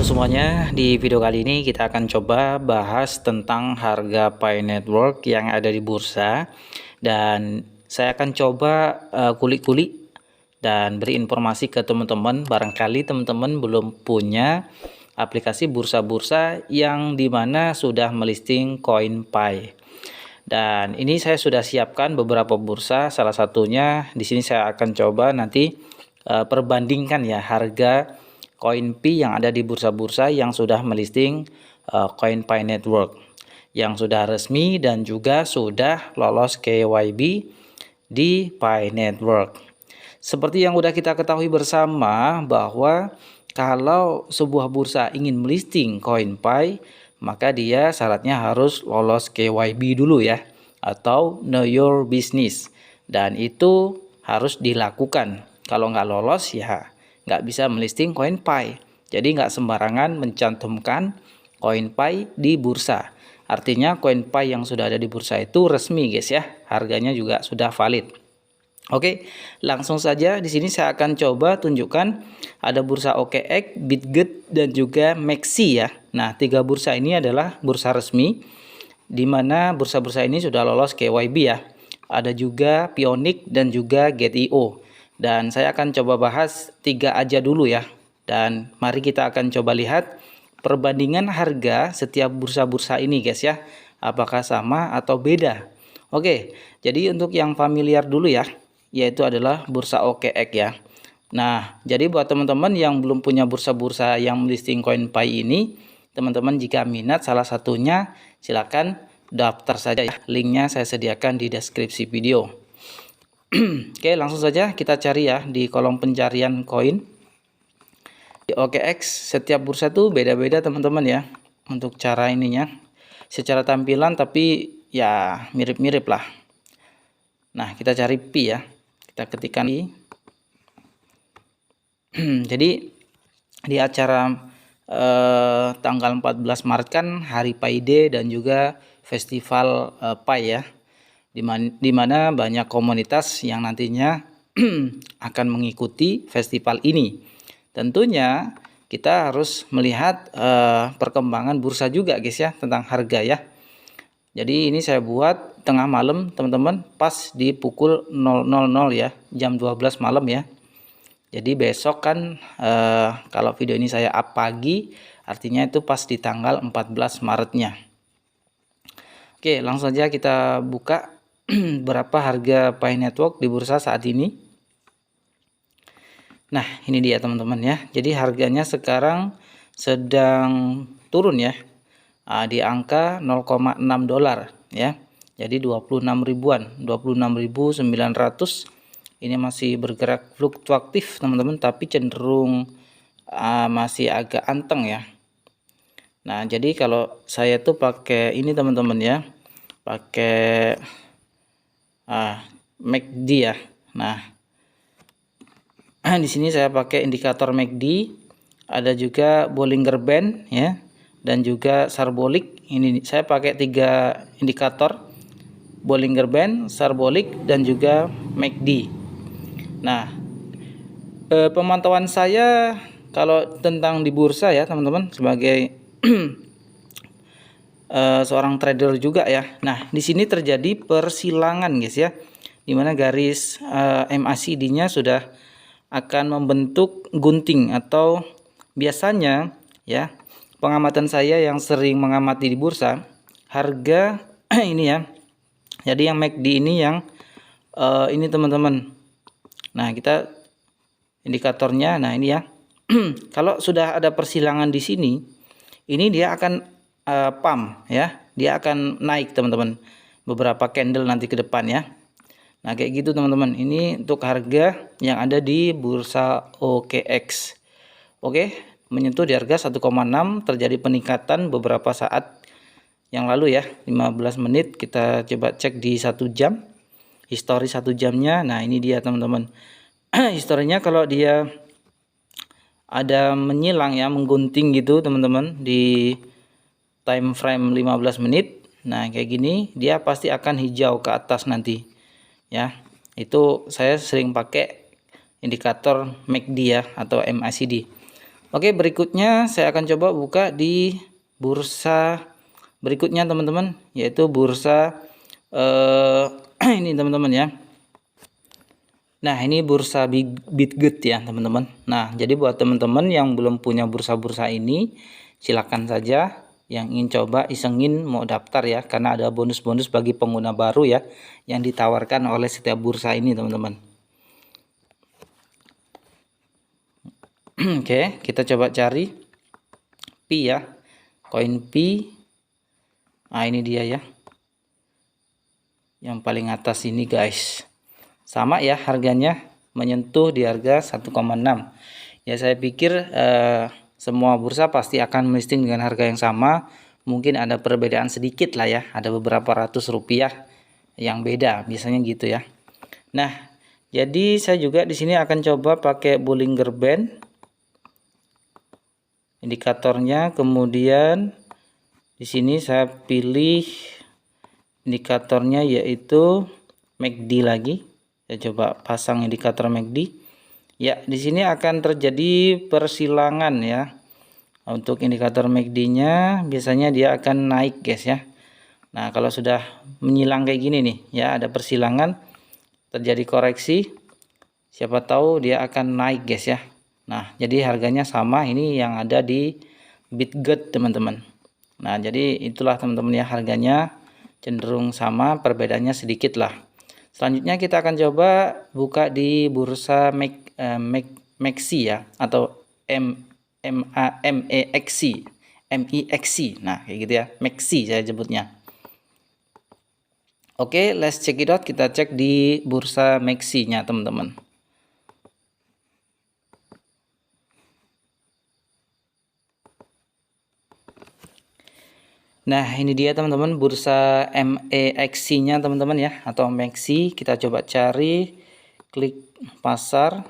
semuanya, di video kali ini kita akan coba bahas tentang harga Pi Network yang ada di bursa, dan saya akan coba kulik-kulik dan beri informasi ke teman-teman. Barangkali teman-teman belum punya aplikasi bursa-bursa yang dimana sudah melisting koin Pi. Dan ini saya sudah siapkan beberapa bursa, salah satunya di sini saya akan coba nanti perbandingkan ya harga koin Pi yang ada di bursa-bursa yang sudah melisting koin Pi Network yang sudah resmi dan juga sudah lolos KYB di Pi Network. Seperti yang sudah kita ketahui bersama bahwa kalau sebuah bursa ingin melisting koin Pi, maka dia syaratnya harus lolos KYB dulu ya, atau Know Your Business, dan itu harus dilakukan. Kalau nggak lolos ya nggak bisa melisting koin Pi. Jadi nggak sembarangan mencantumkan koin Pi di bursa. Artinya koin Pi yang sudah ada di bursa itu resmi guys ya, harganya juga sudah valid. Oke, langsung saja di sini saya akan coba tunjukkan ada bursa OKX, Bitget dan juga Maxi ya. Nah, tiga bursa ini adalah bursa resmi di mana bursa-bursa ini sudah lolos KYB ya. Ada juga Pionex dan juga Get.io. Dan saya akan coba bahas tiga aja dulu ya. Dan mari kita akan coba lihat perbandingan harga setiap bursa-bursa ini guys ya. Apakah sama atau beda? Oke, jadi untuk yang familiar dulu ya, yaitu adalah bursa OKX ya. Nah, jadi buat teman-teman yang belum punya bursa-bursa yang listing koin Pi ini, teman-teman jika minat salah satunya silakan daftar saja ya. Linknya saya sediakan di deskripsi video. Oke, langsung saja kita cari ya di kolom pencarian koin. Di OKX setiap bursa tuh beda-beda teman-teman ya untuk cara ininya. Secara tampilan tapi ya mirip-mirip lah. Nah, kita cari Pi ya. Kita ketikkan Pi. Jadi di acara tanggal 14 Maret kan hari Pi Day dan juga festival Pi ya. Di mana banyak komunitas yang nantinya akan mengikuti festival ini. Tentunya kita harus melihat perkembangan bursa juga guys ya, tentang harga ya. Jadi ini saya buat tengah malam teman-teman, pas di pukul 000 ya, jam 12 malam ya. Jadi besok kan kalau video ini saya up pagi, artinya itu pas di tanggal 14 Maretnya. Oke, langsung saja kita buka berapa harga Pi Network di bursa saat ini. Nah, ini dia teman-teman ya. Jadi harganya sekarang sedang turun ya. Di angka 0,6 dolar ya. Jadi 26 ribuan, 26.900. Ini masih bergerak fluktuatif teman-teman, tapi cenderung masih agak anteng ya. Nah, jadi kalau saya tuh pakai ini teman-teman ya. Pakai MACD ya. Nah, di sini saya pakai indikator MACD, ada juga Bollinger Band ya, dan juga Sharbolic. Ini saya pakai tiga indikator, Bollinger Band, Sharbolic dan juga MACD. Nah, pemantauan saya kalau tentang di bursa ya teman-teman, sebagai seorang trader juga ya. Nah, di sini terjadi persilangan guys ya, dimana garis MACD-nya sudah akan membentuk gunting, atau biasanya ya, pengamatan saya yang sering mengamati di bursa, harga ini ya. Jadi yang MACD ini yang ini teman-teman. Nah, kita indikatornya, nah ini ya. Kalau sudah ada persilangan di sini, ini dia akan pump ya, dia akan naik teman-teman beberapa candle nanti ke depan ya. Nah, kayak gitu teman-teman. Ini untuk harga yang ada di bursa OKX. Oke, menyentuh di harga 1,6, terjadi peningkatan beberapa saat yang lalu ya, 15 menit. Kita coba cek di 1 jam, histori 1 jamnya. Nah, ini dia teman-teman. Historinya kalau dia ada menyilang ya, menggunting gitu teman-teman di time frame 15 menit. Nah, kayak gini dia pasti akan hijau ke atas nanti ya. Itu saya sering pakai indikator MACD ya, atau MACD. Oke, berikutnya saya akan coba buka di bursa berikutnya teman-teman, yaitu bursa ini teman-teman ya. Nah, ini bursa Bitget ya teman-teman. Nah, jadi buat teman-teman yang belum punya bursa-bursa ini, silakan saja yang ingin coba isengin mau daftar ya, karena ada bonus-bonus bagi pengguna baru ya yang ditawarkan oleh setiap bursa ini teman-teman. Oke, kita coba cari Pi ya, koin Pi. Nah, ini dia ya, yang paling atas ini guys. Sama ya harganya, menyentuh di harga 1,6. Ya saya pikir semua bursa pasti akan melisting dengan harga yang sama. Mungkin ada perbedaan sedikit lah ya, ada beberapa ratus rupiah yang beda, biasanya gitu ya. Nah, jadi saya juga di sini akan coba pakai Bollinger Band indikatornya, kemudian di sini saya pilih indikatornya yaitu MACD lagi. Saya coba pasang indikator MACD. Ya, di sini akan terjadi persilangan ya. Untuk indikator MACD-nya biasanya dia akan naik guys ya. Nah, kalau sudah menyilang kayak gini nih ya, ada persilangan, terjadi koreksi, siapa tahu dia akan naik guys ya. Nah, jadi harganya sama ini yang ada di Bitget teman-teman. Nah, jadi itulah teman-teman ya, harganya cenderung sama, perbedaannya sedikit lah. Selanjutnya kita akan coba buka di bursa MEXC ya, atau MEXC. Nah, kayak gitu ya, MEXC saya sebutnya. Oke, let's check it out. Kita cek di bursa MEXC-nya teman-teman. Nah, ini dia teman-teman bursa MEXC-nya teman-teman ya, atau MEXC. Kita coba cari, klik pasar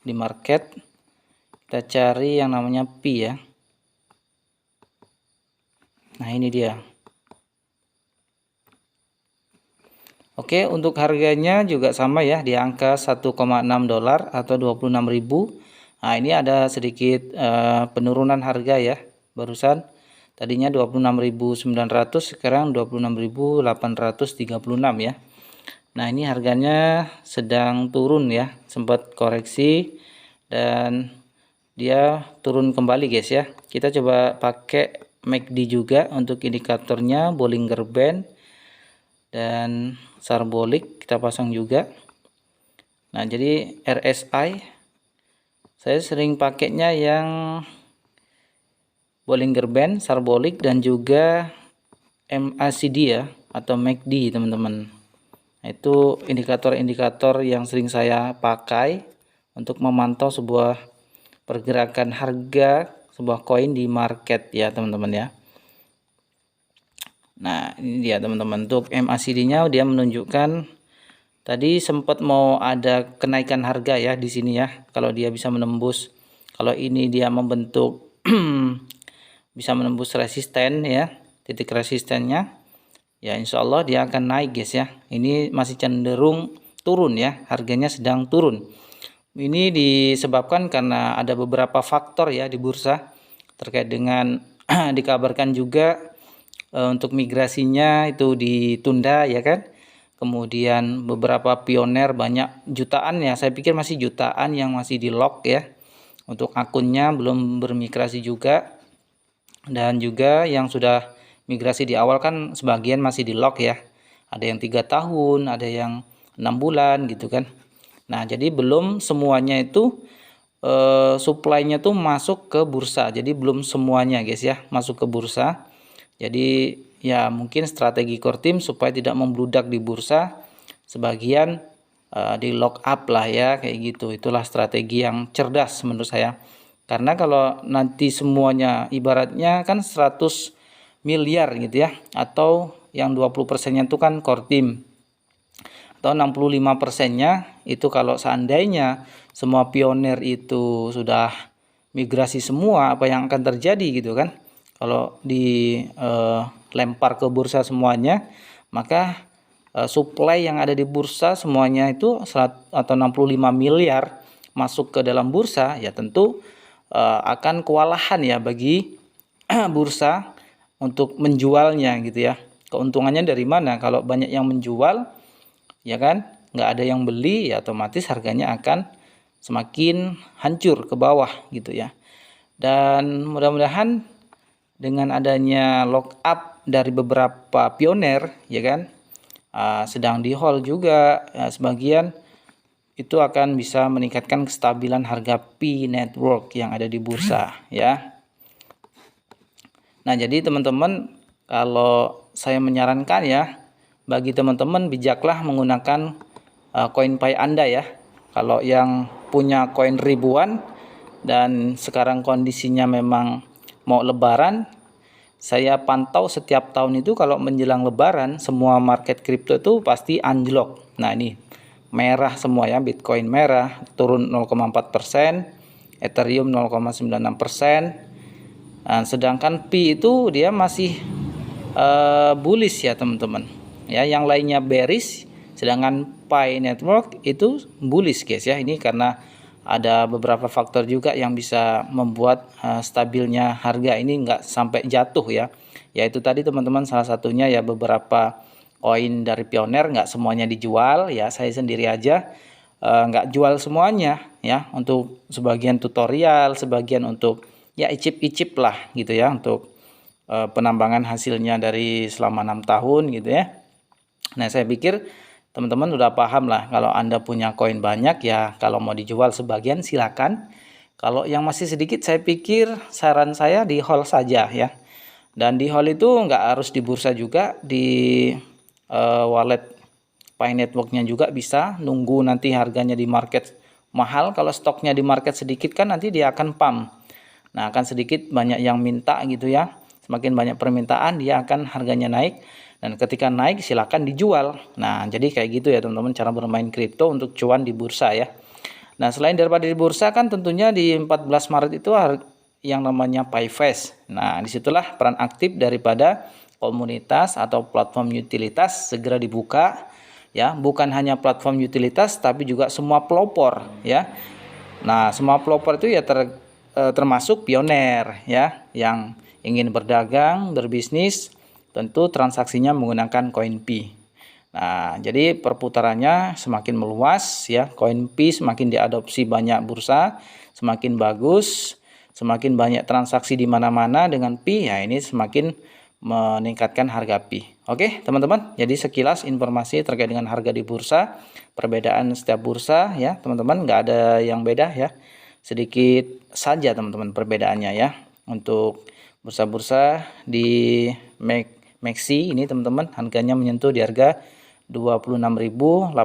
di market. Kita cari yang namanya Pi ya. Nah, ini dia. Oke, untuk harganya juga sama ya, di angka 1,6 dolar atau 26.000. Nah, ini ada sedikit penurunan harga ya, barusan. Tadinya 26.900, sekarang 26.836 ya. Nah, ini harganya sedang turun ya, sempat koreksi dan dia turun kembali guys ya. Kita coba pakai MACD juga untuk indikatornya, Bollinger Band dan Parabolic kita pasang juga. Nah, jadi RSI saya sering pakainya yang Bollinger Band, Parabolic dan juga MACD ya, atau MACD teman-teman. Nah, itu indikator-indikator yang sering saya pakai untuk memantau sebuah pergerakan harga sebuah koin di market ya teman-teman ya. Nah, ini dia teman-teman, untuk MACD-nya dia menunjukkan tadi sempat mau ada kenaikan harga ya di sini ya. Kalau dia bisa menembus, kalau ini dia membentuk bisa menembus resisten ya, titik resistennya ya, insya Allah dia akan naik guys ya. Ini masih cenderung turun ya, harganya sedang turun. Ini disebabkan karena ada beberapa faktor ya di bursa terkait dengan dikabarkan juga untuk migrasinya itu ditunda ya kan. Kemudian beberapa pioner banyak jutaan ya, saya pikir masih jutaan yang masih di lock ya. Untuk akunnya belum bermigrasi juga. Dan juga yang sudah migrasi di awal kan sebagian masih di lock ya. Ada yang 3 tahun, ada yang 6 bulan gitu kan. Nah, jadi belum semuanya itu supply-nya tuh masuk ke bursa. Jadi belum semuanya guys ya masuk ke bursa. Jadi ya mungkin strategi core team supaya tidak membludak di bursa, sebagian di lock up lah ya kayak gitu. Itulah strategi yang cerdas menurut saya. Karena kalau nanti semuanya ibaratnya kan 100 miliar gitu ya, atau yang 20%-nya itu kan core team, atau 65%-nya itu kalau seandainya semua pionir itu sudah migrasi semua, apa yang akan terjadi gitu kan. Kalau dilempar ke bursa semuanya, maka supply yang ada di bursa semuanya itu atau 65 miliar masuk ke dalam bursa, ya tentu akan kewalahan ya bagi bursa untuk menjualnya gitu ya. Keuntungannya dari mana? Kalau banyak yang menjual, ya kan, nggak ada yang beli, ya otomatis harganya akan semakin hancur ke bawah gitu ya. Dan mudah-mudahan dengan adanya lockup dari beberapa pioner, ya kan, sedang di hold juga sebagian, itu akan bisa meningkatkan kestabilan harga Pi Network yang ada di bursa ya. Nah, jadi teman-teman, kalau saya menyarankan ya, bagi teman-teman bijaklah menggunakan koin Pi Anda ya. Kalau yang punya koin ribuan dan sekarang kondisinya memang mau lebaran, saya pantau setiap tahun itu kalau menjelang lebaran semua market kripto itu pasti anjlok. Nah, ini merah semua ya, Bitcoin merah turun 0,4%, Ethereum 0,96%. Nah, sedangkan Pi itu dia masih bullish ya teman-teman. Ya, yang lainnya bearish, sedangkan Pi Network itu bullish guys ya. Ini karena ada beberapa faktor juga yang bisa membuat stabilnya harga ini nggak sampai jatuh ya. Yaitu tadi teman-teman, salah satunya ya beberapa koin dari pioner nggak semuanya dijual ya. Saya sendiri aja nggak jual semuanya ya, untuk sebagian tutorial, sebagian untuk ya icip-icip lah gitu ya, untuk penambangan hasilnya dari selama 6 tahun gitu ya. Nah, saya pikir teman-teman udah paham lah, kalau Anda punya koin banyak ya, kalau mau dijual sebagian silakan. Kalau yang masih sedikit, saya pikir saran saya di hold saja ya. Dan di hold itu nggak harus di bursa juga, di wallet Pi Networknya juga bisa. Nunggu nanti harganya di market mahal, kalau stoknya di market sedikit kan nanti dia akan pump. Nah, akan sedikit banyak yang minta gitu ya. Semakin banyak permintaan, dia akan harganya naik. Dan ketika naik silakan dijual. Nah, jadi kayak gitu ya teman-teman cara bermain kripto untuk cuan di bursa ya. Nah, selain daripada di bursa kan tentunya di 14 Maret itu yang namanya PiFest. Nah, disitulah peran aktif daripada komunitas atau platform utilitas segera dibuka ya. Bukan hanya platform utilitas tapi juga semua pelopor ya. Nah, semua pelopor itu ya termasuk pioner ya, yang ingin berdagang, berbisnis, tentu transaksinya menggunakan koin Pi. Nah, jadi perputarannya semakin meluas ya, koin Pi semakin diadopsi banyak bursa, semakin bagus, semakin banyak transaksi di mana-mana dengan Pi, ya ini semakin meningkatkan harga Pi. Oke, teman-teman, jadi sekilas informasi terkait dengan harga di bursa, perbedaan setiap bursa ya, teman-teman, nggak ada yang beda ya. Sedikit saja teman-teman perbedaannya ya. Untuk bursa-bursa di Maxi ini teman-teman, harganya menyentuh di harga 26.800,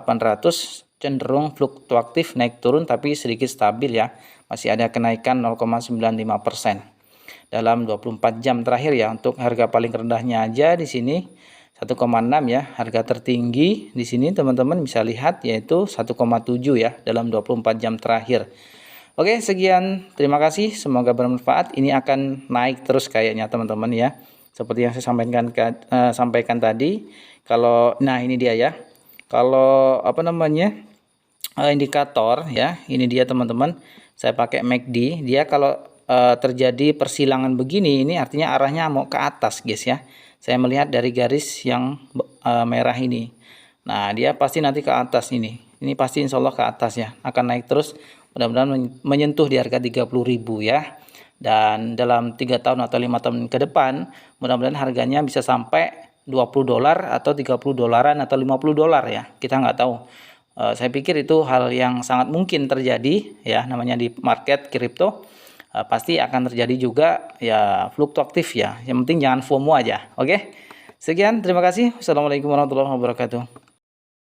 cenderung fluktuatif naik turun tapi sedikit stabil ya. Masih ada kenaikan 0,95% dalam 24 jam terakhir ya. Untuk harga paling rendahnya aja di sini 1,6 ya. Harga tertinggi di sini teman-teman bisa lihat yaitu 1,7 ya dalam 24 jam terakhir. Oke, sekian. Terima kasih. Semoga bermanfaat. Ini akan naik terus kayaknya teman-teman ya. Seperti yang saya sampaikan tadi. Kalau ini dia ya. Kalau indikator ya. Ini dia teman-teman. Saya pakai MACD. Dia kalau terjadi persilangan begini, ini artinya arahnya mau ke atas, guys ya. Saya melihat dari garis yang merah ini. Nah, dia pasti nanti ke atas ini. Ini pasti insya Allah ke atas ya. Akan naik terus. Mudah-mudahan menyentuh di harga 30.000 ya. Dan dalam 3 tahun atau 5 tahun ke depan, mudah-mudahan harganya bisa sampai $20 atau $30 atau $50 ya. Kita nggak tahu. Saya pikir itu hal yang sangat mungkin terjadi ya, namanya di market kripto. Pasti akan terjadi juga ya, fluktuatif ya. Yang penting jangan FOMO aja. Oke. Sekian, terima kasih. Wassalamualaikum warahmatullahi wabarakatuh.